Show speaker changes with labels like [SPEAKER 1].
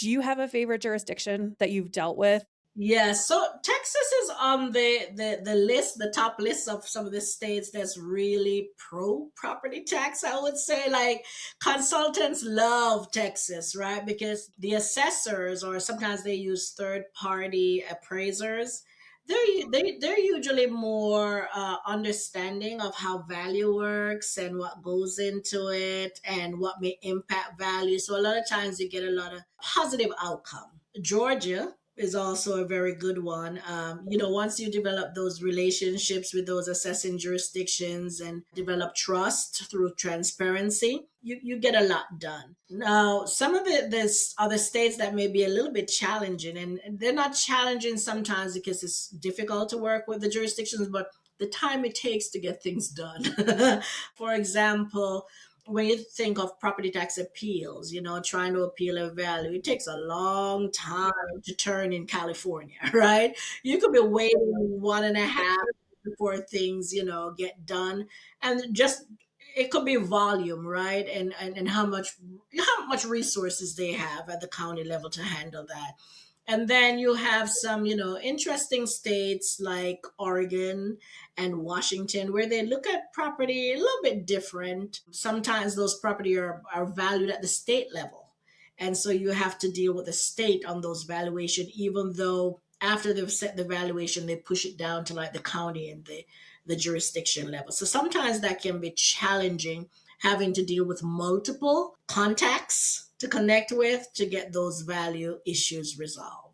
[SPEAKER 1] Do you have a favorite jurisdiction that you've dealt with?
[SPEAKER 2] Yeah, so Texas is on the list, the top list of some of the states that's really pro property tax. I would say, like, consultants love Texas, right? Because the assessors, or sometimes they use third party appraisers. They're usually more understanding of how value works and what goes into it and what may impact value. So a lot of times you get a lot of positive outcome. Georgia is also a very good one. Once you develop those relationships with those assessing jurisdictions and develop trust through transparency, you get a lot done. Now, some of it, there's other states that may be a little bit challenging, and they're not challenging sometimes because it's difficult to work with the jurisdictions, but the time it takes to get things done. For example, when you think of property tax appeals, trying to appeal a value, it takes a long time to turn in California, right? You could be waiting 1.5 before things, get done. And just it could be volume, right? And how much resources they have at the county level to handle that. And then you have some, interesting states like Oregon and Washington, where they look at property a little bit different. Sometimes those property are valued at the state level. And so you have to deal with the state on those valuation, even though after they've set the valuation, they push it down to like the county and the jurisdiction level. So sometimes that can be challenging, having to deal with multiple contacts to connect with to get those value issues resolved.